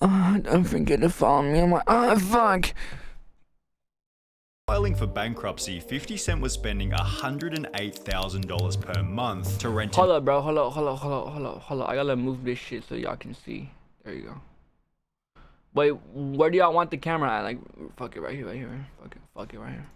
Don't forget to follow me on my. Fuck. Filing for bankruptcy, 50 Cent was spending $108,000 per month to rent. Hold up, bro. Hold up. I gotta move this shit so y'all can see. There you go. Wait, where do y'all want the camera at? Like, fuck it right here. Fuck it right here.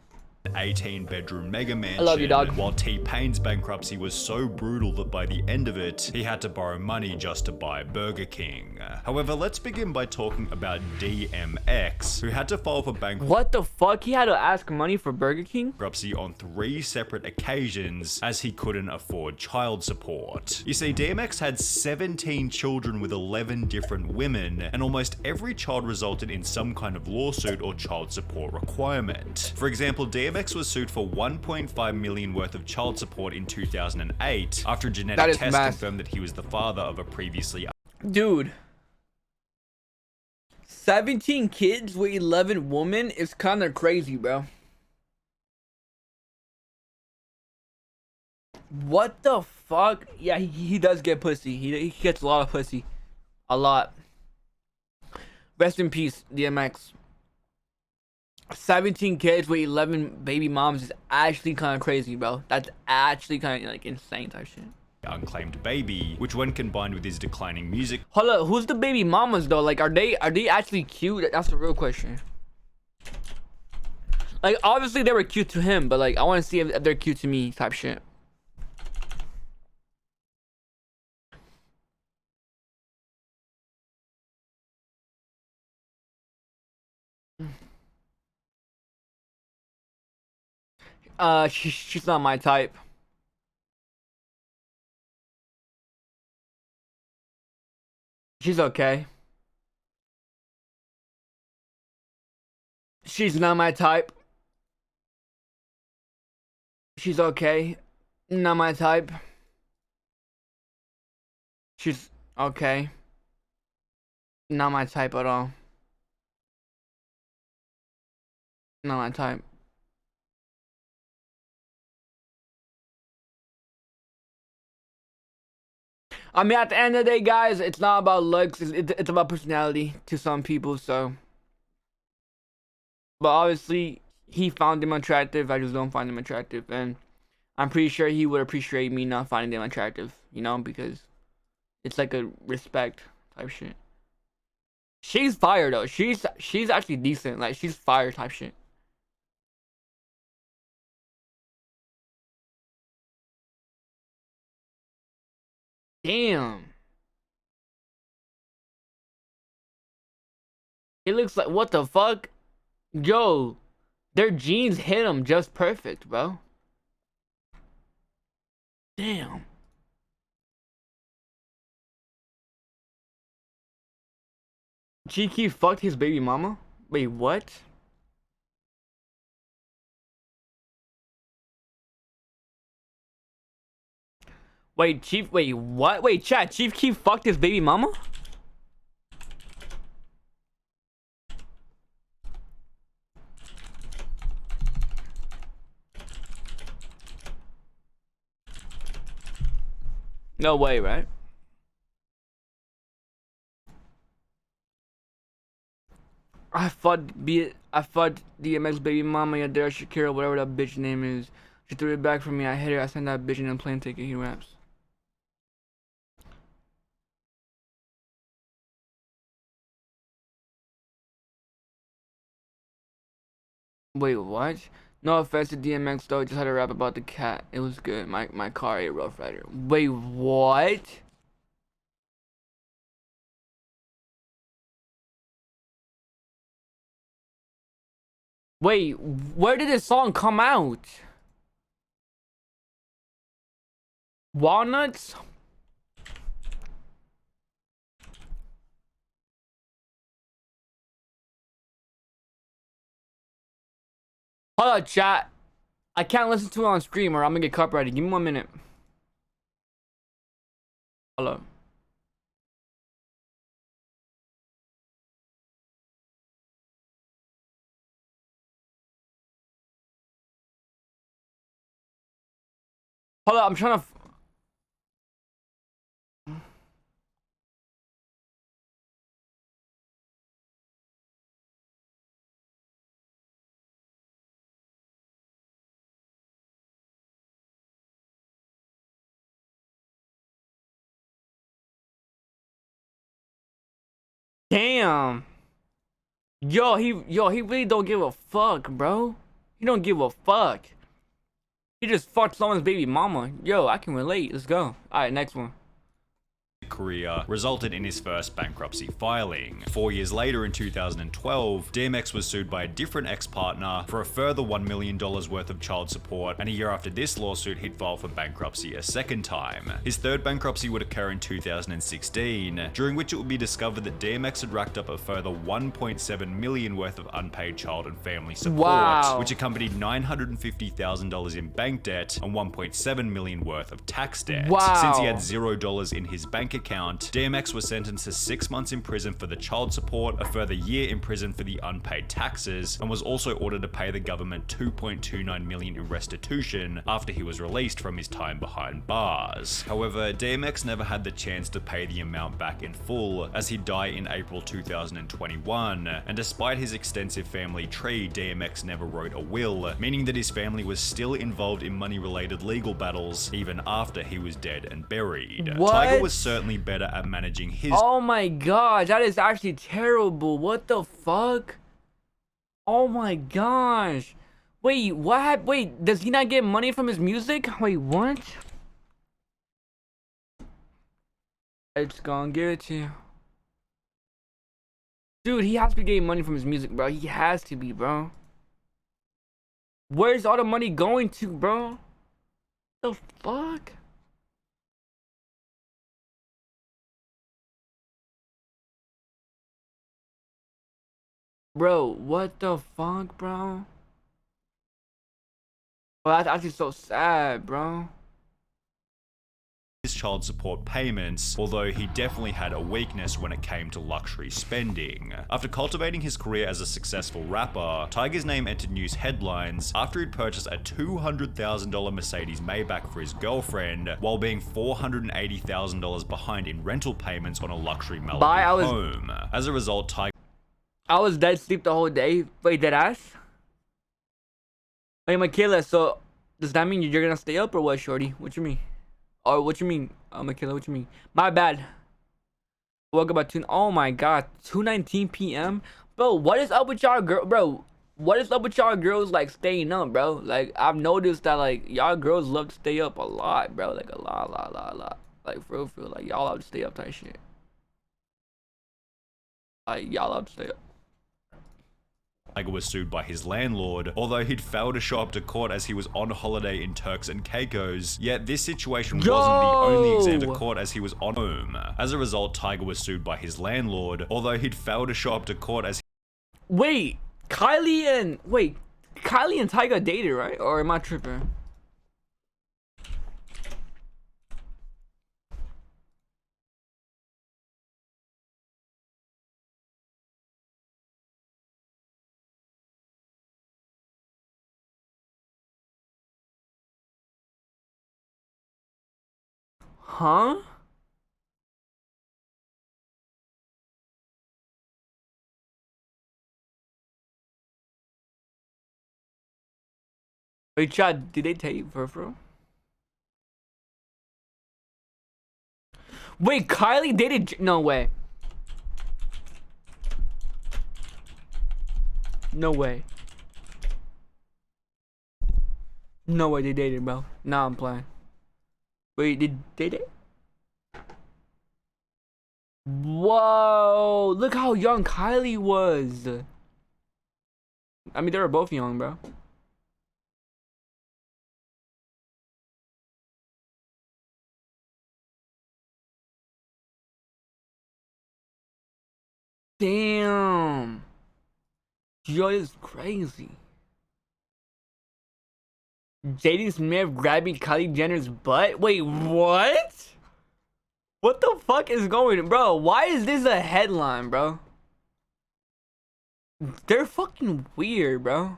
18-bedroom mega mansion. I love you, dog. While T-Pain's bankruptcy was so brutal that by the end of it, he had to borrow money just to buy Burger King. However, let's begin by talking about DMX, who had to file for bankruptcy. What the fuck? He had to ask money for Burger King? On 3 separate occasions, as he couldn't afford child support. You see, DMX had 17 children with 11 different women, and almost every child resulted in some kind of lawsuit or child support requirement. For example, DMX was sued for $1.5 million worth of child support in 2008 after a genetic test confirmed that he was the father of a previously. Dude, 17 kids with 11 women is kind of crazy, bro. What the fuck? Yeah, he does get pussy. He gets a lot of pussy. A lot. Rest in peace, DMX. 17 kids with 11 baby moms is actually kind of crazy, bro. That's actually kind of like insane type shit. Unclaimed baby, which when combined with his declining music. Hold up, who's the baby mamas though? Like, are they actually cute? That's the real question. Like, obviously they were cute to him, but like, I want to see if they're cute to me type shit. She's not my type. She's okay. She's not my type. She's okay. Not my type. She's okay. Not my type at all. Not my type. I mean, at the end of the day, guys, it's not about looks. It's about personality to some people, so. But obviously, he found him attractive. I just don't find him attractive. And I'm pretty sure he would appreciate me not finding him attractive, you know, because it's like a respect type shit. She's fire, though. She's actually decent. Like, she's fire type shit. Damn. It looks like, what the fuck? Yo, their jeans hit them just perfect, bro. Damn. Cheeky fucked his baby mama? Wait, what? Wait, Chief, wait, what? Wait, chat, Chief Keef fucked his baby mama? No way, right? I fucked DMX baby mama, yeah, there, Shakira, whatever that bitch name is. She threw it back from me. I hit her. I sent that bitch in a plane ticket. He raps. Wait, what? No offense to DMX though. Just had to rap about the cat. It was good. My car ate Rough Rider. Wait, what? Wait, where did this song come out? Walnuts? Hold on, chat. I can't listen to it on stream or I'm gonna get copyrighted. Give me 1 minute. Hello. Hold on, I'm trying to... Damn. He really don't give a fuck, bro. He don't give a fuck. He just fucked someone's baby mama. Yo, I can relate. Let's go. Alright, next one. Career resulted in his first bankruptcy filing. 4 years later, in 2012, DMX was sued by a different ex-partner for a further $1 million worth of child support, and a year after this lawsuit, he'd file for bankruptcy a second time. His third bankruptcy would occur in 2016, during which it would be discovered that DMX had racked up a further $1.7 million worth of unpaid child and family support, Wow. which accompanied $950,000 in bank debt and $1.7 million worth of tax debt. Wow. Since he had $0 in his bank account, DMX was sentenced to 6 months in prison for the child support, a further year in prison for the unpaid taxes, and was also ordered to pay the government $2.29 million in restitution after he was released from his time behind bars. However, DMX never had the chance to pay the amount back in full, as he'd die in April 2021, and despite his extensive family tree, DMX never wrote a will, meaning that his family was still involved in money-related legal battles even after he was dead and buried. What? Tiger was certainly better at managing his Oh my god, that is actually terrible. What the fuck? Oh my gosh. Wait, what? Wait, does he not get money from his music? Wait, what? It's gonna give it to you. Dude, he has to be getting money from his music, bro. He has to be, bro. Where's all the money going to, bro? The fuck? Bro, what the fuck, bro? Well, that's actually so sad, bro. child support payments, although he definitely had a weakness when it came to luxury spending. After cultivating his career as a successful rapper, Tiger's name entered news headlines after he'd purchased a $200,000 Mercedes Maybach for his girlfriend, while being $480,000 behind in rental payments on a luxury Malibu home. As a result, I was dead asleep the whole day. Wait, dead ass? Wait, Michaela, so does that mean you're gonna stay up or what, shorty? What you mean? Or what you mean? Michaela, what you mean? My bad. Woke up at 2. Oh my god, 2:19 p.m. Bro, what is up with y'all bro? What is up with y'all girls like staying up, bro? Like I've noticed that like y'all girls love to stay up a lot, bro. Like a lot. Like for real, like y'all love to stay up type shit. Like y'all love to stay up. Tiger was sued by his landlord, although he'd failed to show up to court as he was on holiday in Turks and Caicos, yet this situation wasn't the only exam to court as he was on home. As a result, Tiger was sued by his landlord, although he'd failed to show up to court as Wait, Kylie and Tiger dated, right? Or am I tripping? Huh? Wait, Chad, did they take for real? Wait, Kylie dated? No way. No way. No way they dated, bro. Nah, I'm playing. Wait, did they date? Whoa, look how young Kylie was. I mean, they were both young, bro. Damn. Yo, this is crazy. Jaden Smith grabbing Kylie Jenner's butt? Wait, what? What the fuck is going on? Bro, why is this a headline, bro? They're fucking weird, bro.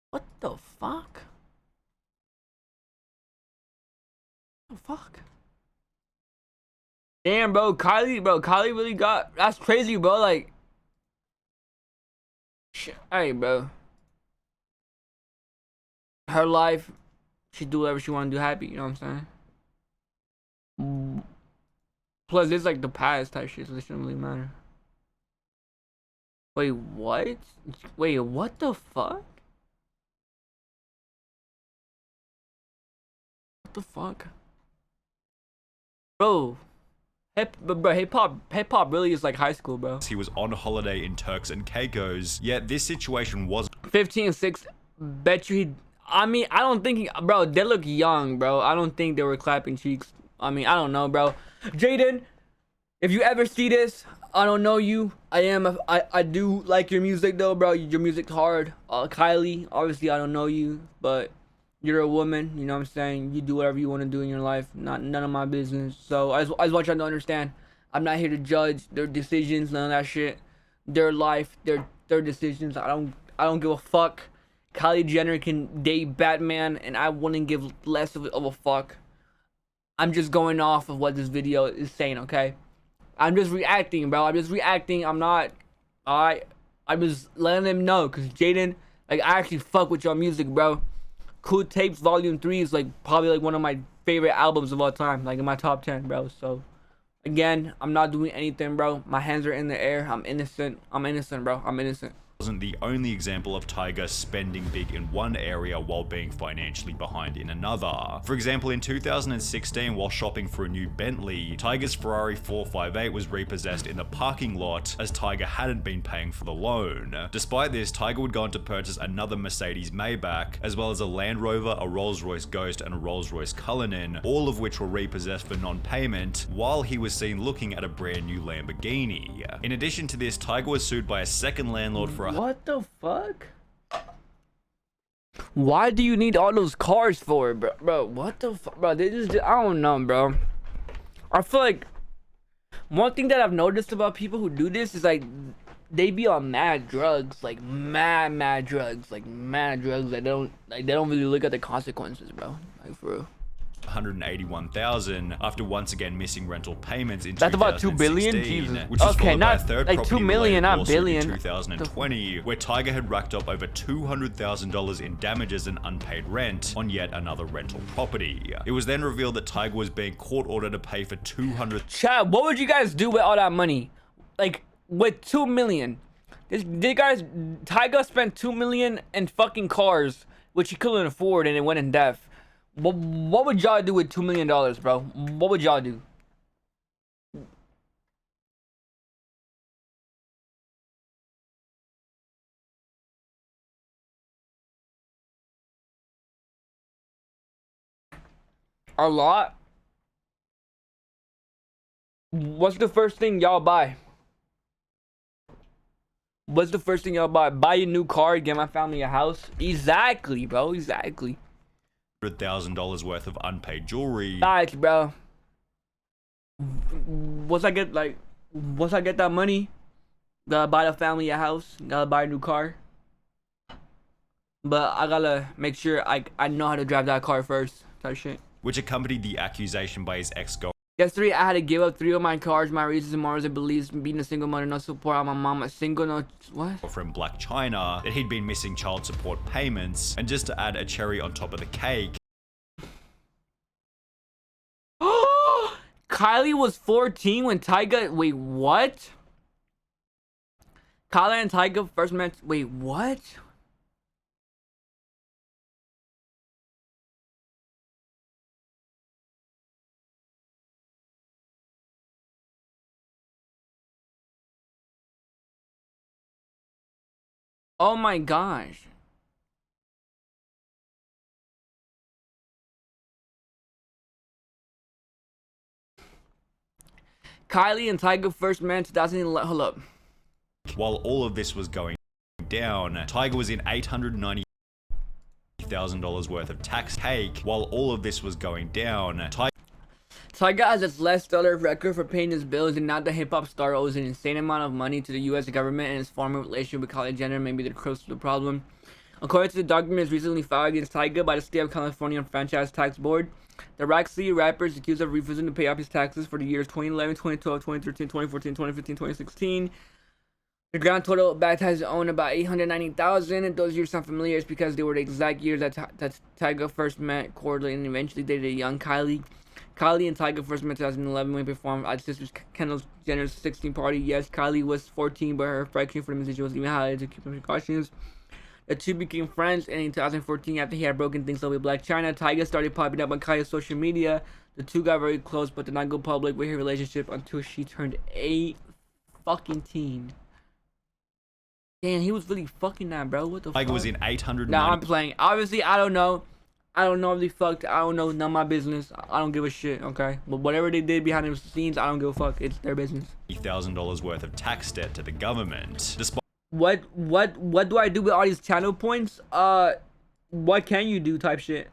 What the fuck? What the fuck? Damn, bro, Kylie really got, that's crazy, bro, like, hey, bro, her life, She do whatever she want to do happy. You know what I'm saying? Plus, it's like the past type shit, so it shouldn't really matter. Wait, what? Wait, what the fuck? What the fuck? Bro, hip hop really is like high school, bro. He was on holiday in Turks and Caicos, yet this situation wasn't 15-6, bet you he... I mean, I don't think bro, they look young, bro. I don't think they were clapping cheeks. I mean, I don't know, bro. Jaden, if you ever see this, I don't know you. I do like your music though, bro. Your music's hard. Kylie, obviously I don't know you, but you're a woman, you know what I'm saying? You do whatever you want to do in your life. None of my business. So I just want y'all to understand. I'm not here to judge their decisions, none of that shit. Their life, their decisions. I don't give a fuck. Kylie Jenner can date Batman, and I wouldn't give less of a fuck. I'm just going off of what this video is saying, okay? I'm just reacting, bro. I'm just reacting. I'm just letting them know, cause Jaden, like, I actually fuck with your music, bro. Cool Tapes Volume 3 is like probably like one of my favorite albums of all time, like in my top 10, bro. So again, I'm not doing anything, bro. My hands are in the air. I'm innocent, bro. I'm innocent. Wasn't the only example of Tyga spending big in one area while being financially behind in another. For example, in 2016, while shopping for a new Bentley, Tyga's Ferrari 458 was repossessed in the parking lot as Tyga hadn't been paying for the loan. Despite this, Tyga would go on to purchase another Mercedes Maybach, as well as a Land Rover, a Rolls-Royce Ghost, and a Rolls-Royce Cullinan, all of which were repossessed for non-payment, while he was seen looking at a brand new Lamborghini. In addition to this, Tyga was sued by a second landlord for what the fuck? Why do you need all those cars for, bro? Bro, what the fuck, bro? They just, I don't know, bro. I feel like one thing that I've noticed about people who do this is like they be on mad drugs, like mad drugs, like mad drugs. They don't really look at the consequences, bro. Like for real. $181,000 after once again missing rental payments in that's 2016, about 2 billion. Jesus. Which was Okay, followed by a not third like 2 million, not billion. In 2020, where Tyga had racked up over $200,000 in damages and unpaid rent on yet another rental property. It was then revealed that Tyga was being court ordered to pay for Chad, what would you guys do with all that money? Like with 2 million? Tyga spent 2 million in fucking cars, which he couldn't afford, and it went in debt. What would y'all do with $2 million, bro? What would y'all do? A lot. What's the first thing y'all buy? What's the first thing y'all buy? Buy a new car, get my family a house? Exactly, bro. Exactly. $100,000 worth of unpaid jewelry. Nice, bro. Once I get that money, gotta buy the family a house, gotta buy a new car. But I gotta make sure I know how to drive that car first, type shit. Which accompanied the accusation by his ex-girlfriend. Yesterday, I had to give up 3 of my cars. My reasons and morals and beliefs: being a single mother, no support on my mom, a single, no what? From Black China, that he'd been missing child support payments, and just to add a cherry on top of the cake, Kylie was 14 when Tyga. Wait, what? Kylie and Tyga first met. Wait, what? Oh my gosh. Kylie and Tyga first met in 2011. Hold up. While all of this was going down, Tyga was in $890,000 worth of tax cake. While all of this was going down, Tyga has its less stellar record for paying his bills, and now the hip-hop star owes an insane amount of money to the U.S. government, and his former relationship with Kylie Jenner may be the crux of the problem. According to the documents recently filed against Tyga by the State of California Franchise Tax Board, the Rock City rapper is accused of refusing to pay off his taxes for the years 2011, 2012, 2013, 2014, 2015, 2016. The grand total baptized owned about 890,000, and those years sound familiar. It's because they were the exact years that Tyga first met Corley and eventually dated a young Kylie. Kylie and Tyga first met in 2011 when they performed at sister Kendall Jenner's 16th party. Yes, Kylie was 14, but her affection for the musician was even higher to keep precautions. The two became friends, and in 2014, after he had broken things up with Black China, Tyga started popping up on Kylie's social media. The two got very close, but did not go public with her relationship until she turned 18. Damn, he was really fucking that, bro. What the fuck? Tyga was in 890. Nah, I'm playing. Obviously, I don't know. I don't know if they fucked. I don't know. None of my business. I don't give a shit, okay? But whatever they did behind the scenes, I don't give a fuck. It's their business. $1,000 worth of tax debt to the government. Despite What do I do with all these channel points? What can you do type shit?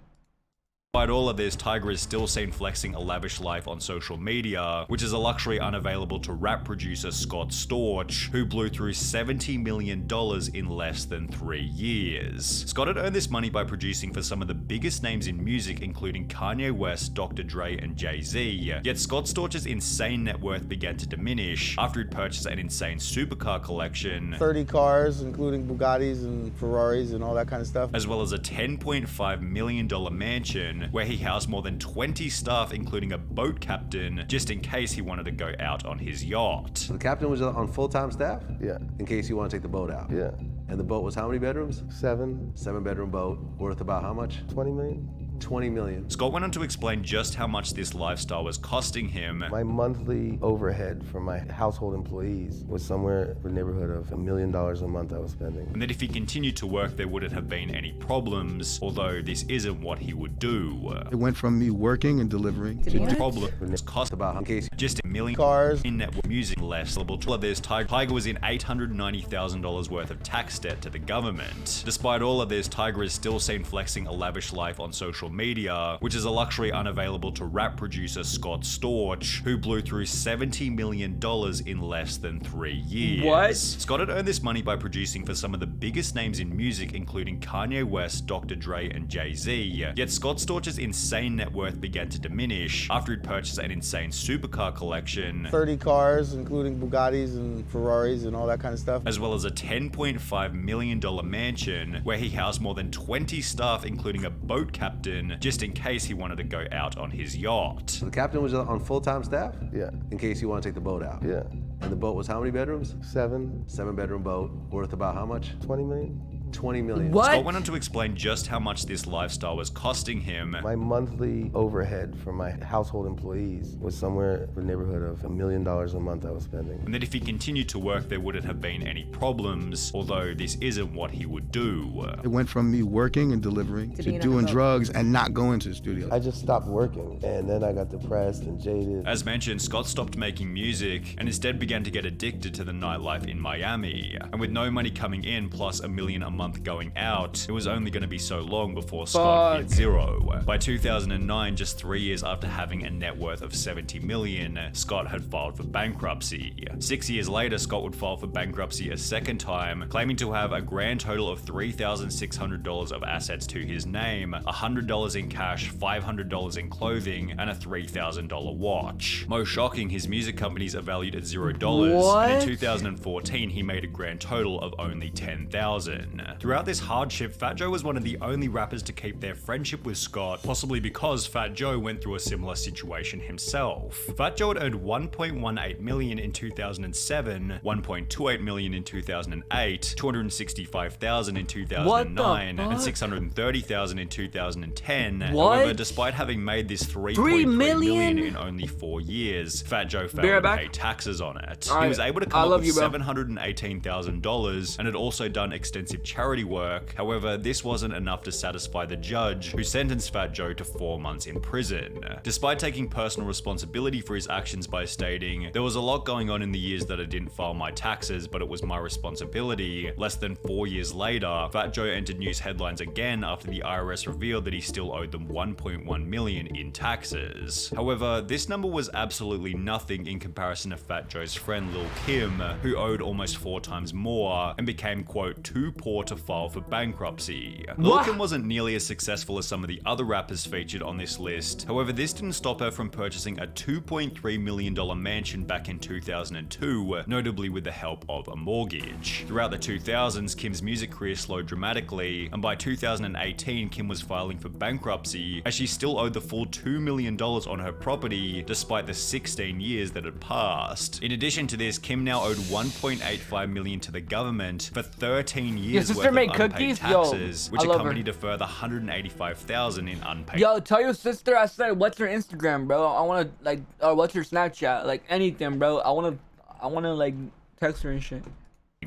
Despite all of this, Tyga is still seen flexing a lavish life on social media, which is a luxury unavailable to rap producer Scott Storch, who blew through $70 million in less than 3 years. Scott had earned this money by producing for some of the biggest names in music, including Kanye West, Dr. Dre, and Jay-Z. Yet Scott Storch's insane net worth began to diminish after he'd purchased an insane supercar collection, 30 cars, including Bugattis and Ferraris and all that kind of stuff, as well as a $10.5 million mansion where he housed more than 20 staff, including a boat captain, just in case he wanted to go out on his yacht. The captain was on full-time staff? Yeah. In case you want to take the boat out? Yeah. And the boat was how many bedrooms? 7, 7-bedroom boat, worth about how much? 20 million. 20 million. Scott went on to explain just how much this lifestyle was costing him. My monthly overhead for my household employees was somewhere in the neighborhood of $1 million a month I was spending. And that if he continued to work, there wouldn't have been any problems, although this isn't what he would do. It went from me working and delivering The problem was cost About in case just $1 million Cars. in network music less. All of this, Tyga was in $890,000 worth of tax debt to the government. Despite all of this, Tyga is still seen flexing a lavish life on social media, which is a luxury unavailable to rap producer Scott Storch, who blew through $70 million in less than 3 years. What? Scott had earned this money by producing for some of the biggest names in music, including Kanye West, Dr. Dre, and Jay-Z. Yet Scott Storch's insane net worth began to diminish after he'd purchased an insane supercar collection, 30 cars, including Bugattis and Ferraris and all that kind of stuff, as well as a $10.5 million mansion where he housed more than 20 staff, including a boat captain, just in case he wanted to go out on his yacht. The captain was on full-time staff? Yeah. In case you want to take the boat out? Yeah. And the boat was how many bedrooms? 7, 7-bedroom boat, worth about how much? 20 million. 20 million. What? Scott went on to explain just how much this lifestyle was costing him. My monthly overhead for my household employees was somewhere in the neighborhood of $1 million a month I was spending. And that if he continued to work, there wouldn't have been any problems, although this isn't what he would do. It went from me working and delivering to doing drugs and not going to the studio. I just stopped working, and then I got depressed and jaded. As mentioned, Scott stopped making music and instead began to get addicted to the nightlife in Miami. And with no money coming in plus $1 million a month going out, it was only going to be so long before Scott hit zero. By 2009, just 3 years after having a net worth of $70 million, Scott had filed for bankruptcy. 6 years later, Scott would file for bankruptcy a second time, claiming to have a grand total of $3,600 of assets to his name, $100 in cash, $500 in clothing, and a $3,000 watch. Most shocking, his music companies are valued at $0, What? and in 2014 he made a grand total of only $10,000. Throughout this hardship, Fat Joe was one of the only rappers to keep their friendship with Scott, possibly because Fat Joe went through a similar situation himself. Fat Joe had earned $1.18 million in 2007, $1.28 million in 2008, $265,000 in 2009, and $630,000 in 2010. What? However, despite having made this $3.3 million? million in only 4 years, Fat Joe failed to pay taxes on it. He was able to come up with $718,000 and had also done extensive charity work. However, this wasn't enough to satisfy the judge, who sentenced Fat Joe to 4 months in prison. Despite taking personal responsibility for his actions by stating, "There was a lot going on in the years that I didn't file my taxes, but it was my responsibility," less than 4 years later, Fat Joe entered news headlines again after the IRS revealed that he still owed them $1.1 million in taxes. However, this number was absolutely nothing in comparison to Fat Joe's friend Lil Kim, who owed almost 4 times more and became, quote, too poor to file for bankruptcy. Lil Kim wasn't nearly as successful as some of the other rappers featured on this list. However, this didn't stop her from purchasing a $2.3 million mansion back in 2002, notably with the help of a mortgage. Throughout the 2000s, Kim's music career slowed dramatically, and by 2018, Kim was filing for bankruptcy as she still owed the full $2 million on her property, despite the 16 years that had passed. In addition to this, Kim now owed $1.85 million to the government for 13 years worth of unpaid taxes, which accompanied a further $185,000 in unpaid. Yo, tell your sister I said, what's her Instagram, bro? I wanna like, or what's her Snapchat? Like anything, bro. I wanna like text her and shit.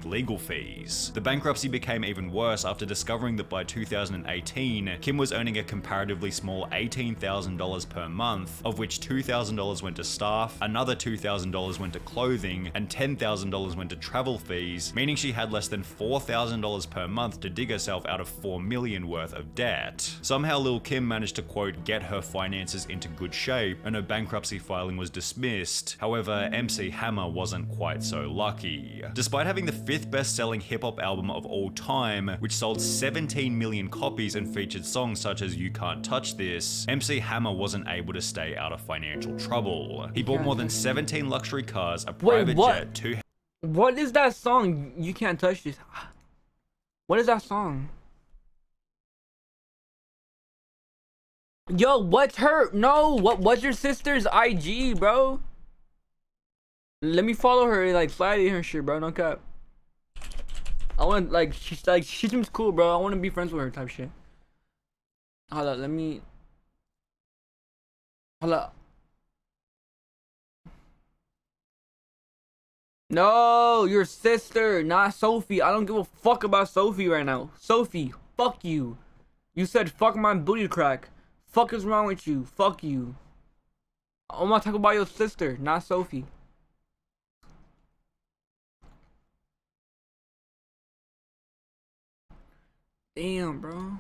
Legal fees. The bankruptcy became even worse after discovering that by 2018, Kim was earning a comparatively small $18,000 per month, of which $2,000 went to staff, another $2,000 went to clothing, and $10,000 went to travel fees, meaning she had less than $4,000 per month to dig herself out of $4 million worth of debt. Somehow Lil Kim managed to, quote, get her finances into good shape, and her bankruptcy filing was dismissed. However, MC Hammer wasn't quite so lucky. Despite having the fifth best-selling hip-hop album of all time, which sold 17 million copies and featured songs such as You Can't Touch This, MC Hammer wasn't able to stay out of financial trouble. He bought more than 17 luxury cars, a private jet, two... What is that song? You Can't Touch This. What is that song? Yo, what's her? No, what's your sister's IG, bro? Let me follow her and like slide in her shit, bro. No cap. I want like she seems cool, bro. I want to be friends with her type shit. Hold up, let me. Hold up. No, your sister, not Sophie. I don't give a fuck about Sophie right now. Sophie, fuck you. You said fuck my booty crack. Fuck is wrong with you? Fuck you. I want to talk about your sister, not Sophie. Damn, bro.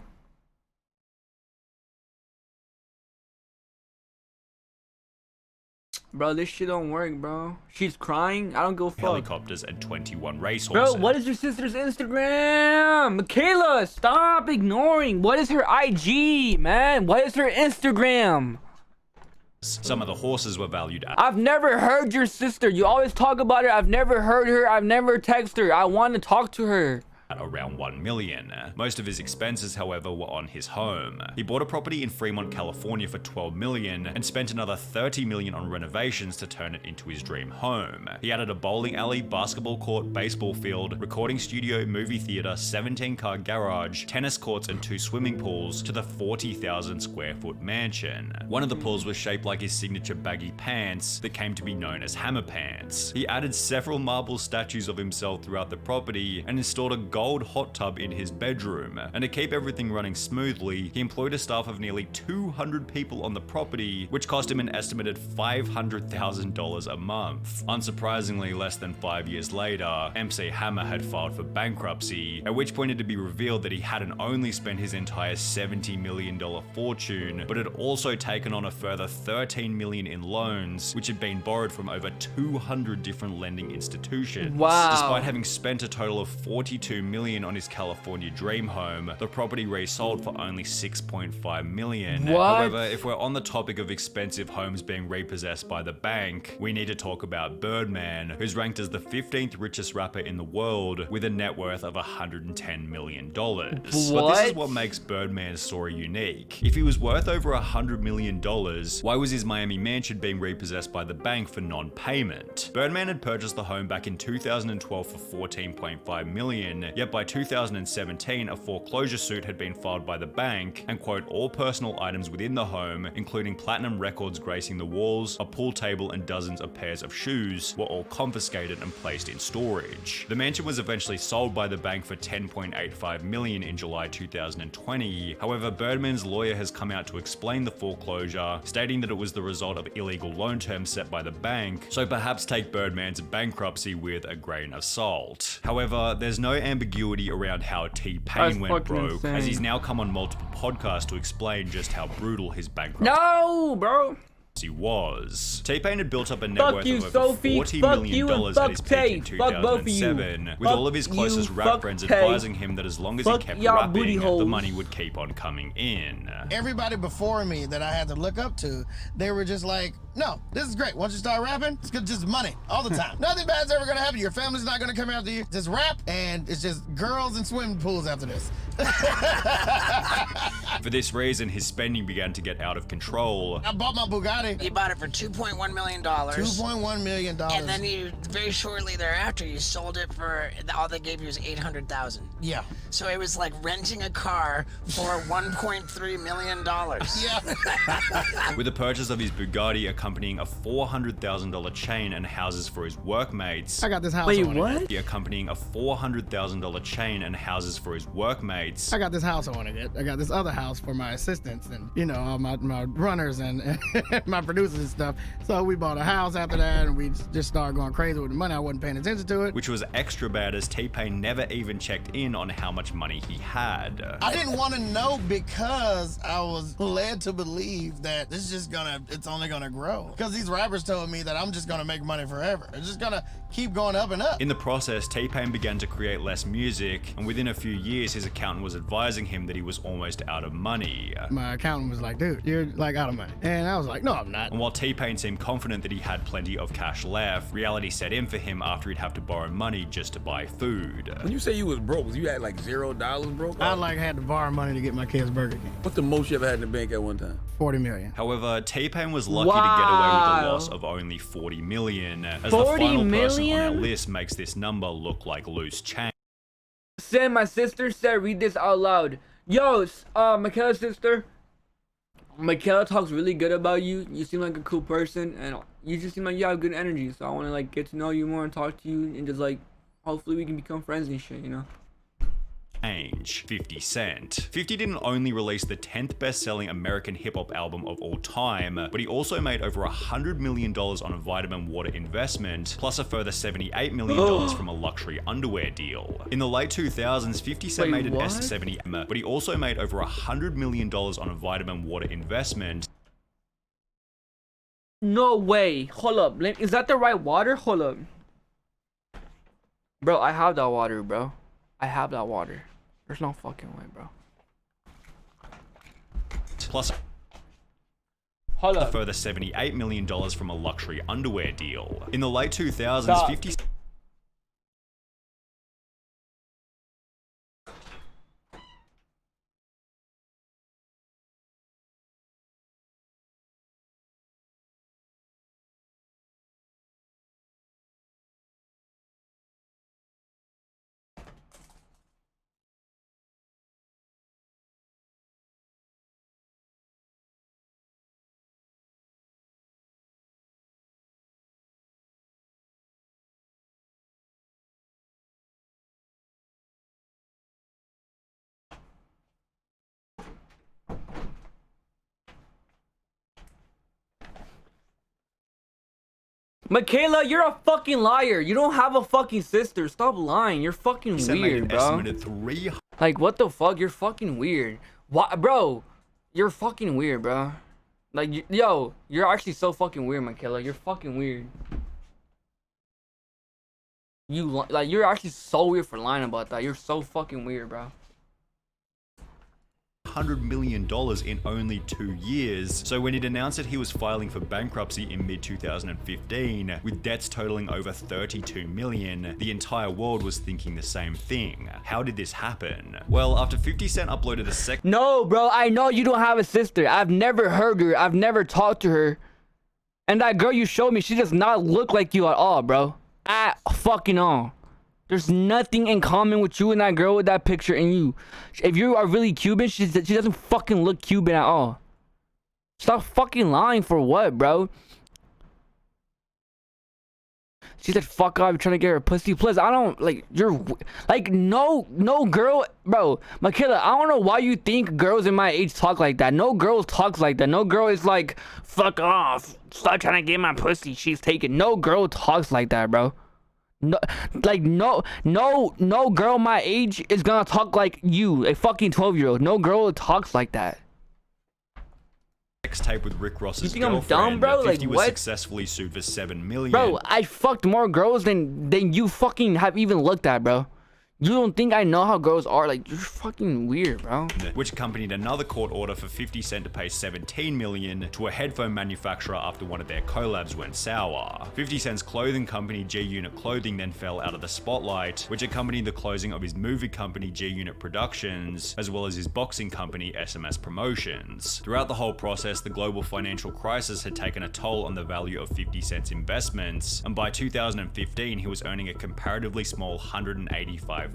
Bro, this shit don't work, bro. She's crying. I don't give a fuck. Helicopters and 21 racehorses. Bro, what is your sister's Instagram? Michaela, stop ignoring. What is her IG, man? What is her Instagram? Some of the horses were valued at... I've never heard your sister. You always talk about her. I've never heard her. I've never texted her. I want to talk to her. Around $1 million. Most of his expenses, however, were on his home. He bought a property in Fremont, California for $12 million and spent another $30 million on renovations to turn it into his dream home. He added a bowling alley, basketball court, baseball field, recording studio, movie theater, 17-car garage, tennis courts, and 2 swimming pools to the 40,000 square foot mansion. One of the pools was shaped like his signature baggy pants that came to be known as Hammer Pants. He added several marble statues of himself throughout the property and installed a gold hot tub in his bedroom. And to keep everything running smoothly, he employed a staff of nearly 200 people on the property, which cost him an estimated $500,000 a month. Unsurprisingly, less than 5 years later, MC Hammer had filed for bankruptcy, at which point it would be revealed that he hadn't only spent his entire $70 million fortune, but had also taken on a further $13 million in loans, which had been borrowed from over 200 different lending institutions. Wow. Despite having spent a total of $42 million on his California dream home, the property resold for only $6.5 million. What? However, if we're on the topic of expensive homes being repossessed by the bank, we need to talk about Birdman, who's ranked as the 15th richest rapper in the world with a net worth of $110 million. But this is what makes Birdman's story unique. If he was worth over $100 million, why was his Miami mansion being repossessed by the bank for non-payment? Birdman had purchased the home back in 2012 for $14.5 million, yet by 2017, a foreclosure suit had been filed by the bank, and quote, all personal items within the home, including platinum records gracing the walls, a pool table, and dozens of pairs of shoes, were all confiscated and placed in storage. The mansion was eventually sold by the bank for $10.85 million in July 2020. However, Birdman's lawyer has come out to explain the foreclosure, stating that it was the result of illegal loan terms set by the bank, so perhaps take Birdman's bankruptcy with a grain of salt. However, there's no ambiguity around how T-Pain went broke, as he's now come on multiple podcasts to explain just how brutal his bankruptcy. No, bro. he was. T-Pain had built up a net worth you, of over Sophie. $40 Fuck million you and at fuck his peak Tay. in Fuck both of you. 2007, with Fuck all of his you, closest rap fuck friends Tay. advising him that as long as he Fuck kept y'all booty rapping, the holes. money would keep on coming in. Everybody before me that I had to look up to, they were just like, no, this is great. Once you start rapping, it's just money all the time. Nothing bad's ever gonna happen. Your family's not gonna come after you. Just rap, and it's just girls and swimming pools after this. For this reason, his spending began to get out of control. I bought my Bugatti. You bought it for $2.1 million. $2.1 million. And then you, very shortly thereafter, you sold it for, all they gave you was $800,000. Yeah. So it was like renting a car for $1.3 million. Yeah. With the purchase of his Bugatti accompanying a $400,000 chain and houses for his workmates. I got this house. Wait, on what? Accompanying a $400,000 chain and houses for his workmates. I got this house I want to get. I got this other house for my assistants and, you know, all my runners and my producers and stuff. So we bought a house after that, and we just started going crazy with the money. I wasn't paying attention to it. Which was extra bad, as T-Pain never even checked in on how much money he had. I didn't want to know because I was led to believe that this is just it's only gonna grow. Because these rappers told me that I'm just gonna make money forever. It's just gonna keep going up and up. In the process, T-Pain began to create less music, and within a few years, his accountant was advising him that he was almost out of money. My accountant was like, dude, you're like out of money. And I was like, no, I'm not. And while T-Pain seemed confident that he had plenty of cash left, reality set in for him after he'd have to borrow money just to buy food. When you say you was broke, you had like $0 broke? I had to borrow money to get my kids Burger King. What's the most you ever had in the bank at one time? 40 million. However, T-Pain was lucky to get away with the loss of only 40 million, as the 40 final person on our million? list makes this number look like loose change. Sam, my sister said, read this out loud. Yo, Michaela's sister. Michaela talks really good about you. You seem like a cool person, and you just seem like you have good energy. So I want to like get to know you more and talk to you, and just like hopefully we can become friends and shit, you know. 50 Cent. 50 didn't only release the 10th best-selling American hip-hop album of all time, but he also made over $100 million on a vitamin water investment, plus a further $78 million from a luxury underwear deal. In the late 2000s, 50 Cent made an S70, but he also made over $100 million on a vitamin water investment. No way. Hold up. Is that the right water? Hold up. Bro, I have that water, bro. I have that water. There's no fucking way, bro. Plus Hold a up. further $78 million from a luxury underwear deal. In the late 2000s, 50 Michaela, you're a fucking liar. You don't have a fucking sister. Stop lying. You're fucking Cent made weird, an bro. estimated 300 Like, what the fuck? You're fucking weird. Why, bro? You're fucking weird, bro. Like, yo, you're actually so fucking weird, Michaela. You're fucking weird. You're actually so weird for lying about that. You're so fucking weird, bro. $100 million in only 2 years. So when it announced that he was filing for bankruptcy in mid-2015, with debts totaling over $32 million, the entire world was thinking the same thing. How did this happen? Well, after 50 Cent uploaded a second No, bro, I know you don't have a sister. I've never heard her. I've never talked to her. And that girl you showed me, she does not look like you at all, bro. At fucking all. There's nothing in common with you and that girl with that picture and you. If you are really Cuban, she doesn't fucking look Cuban at all. Stop fucking lying for what, bro? She said, fuck off, you're trying to get her pussy. Plus, I don't, like, you're, like, no girl, bro. Michaela, I don't know why you think girls in my age talk like that. No girl talks like that. No girl is like, fuck off. Stop trying to get my pussy. She's taken. No girl talks like that, bro. No, like, no girl my age is gonna talk like you, a fucking 12-year-old. No girl talks like that. sex tape with Rick Ross's think I'm girlfriend, dumb, bro? 50 Like, was what? successfully sued for $7 million. Bro, I fucked more girls than you fucking have even looked at, bro. You don't think I know how girls are? Like, you're fucking weird, bro. Which accompanied another court order for 50 Cent to pay $17 million to a headphone manufacturer after one of their collabs went sour. 50 Cent's clothing company G-Unit Clothing then fell out of the spotlight, which accompanied the closing of his movie company G-Unit Productions, as well as his boxing company SMS Promotions. Throughout the whole process, the global financial crisis had taken a toll on the value of 50 Cent's investments, and by 2015 he was earning a comparatively small $185,000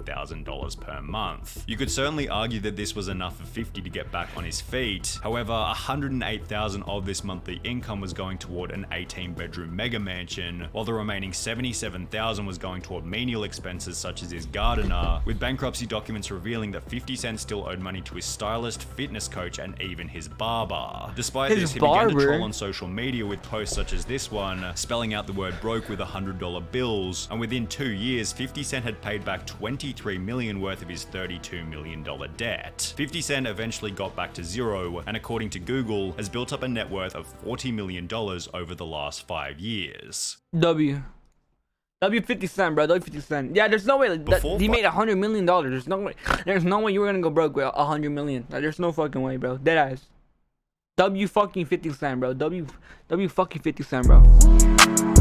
per month. You could certainly argue that this was enough for 50 to get back on his feet. However, $108,000 of this monthly income was going toward an 18-bedroom mega mansion, while the remaining $77,000 was going toward menial expenses such as his gardener, with bankruptcy documents revealing that 50 Cent still owed money to his stylist, fitness coach, and even his barber. Despite this, he began to troll on social media with posts such as this one, spelling out the word broke with $100 bills, and within 2 years, 50 Cent had paid back $23 million worth of his $32 million debt. 50 Cent eventually got back to zero, and according to Google, has built up a net worth of $40 million over the last 5 years. W 50 Cent, bro. W 50 Cent. Yeah, there's no way he made $100 million. There's no way. There's no way you were gonna go broke with $100 million. Like, there's no fucking way, bro. Deadass. W fucking 50 Cent, bro. W fucking 50 Cent, bro.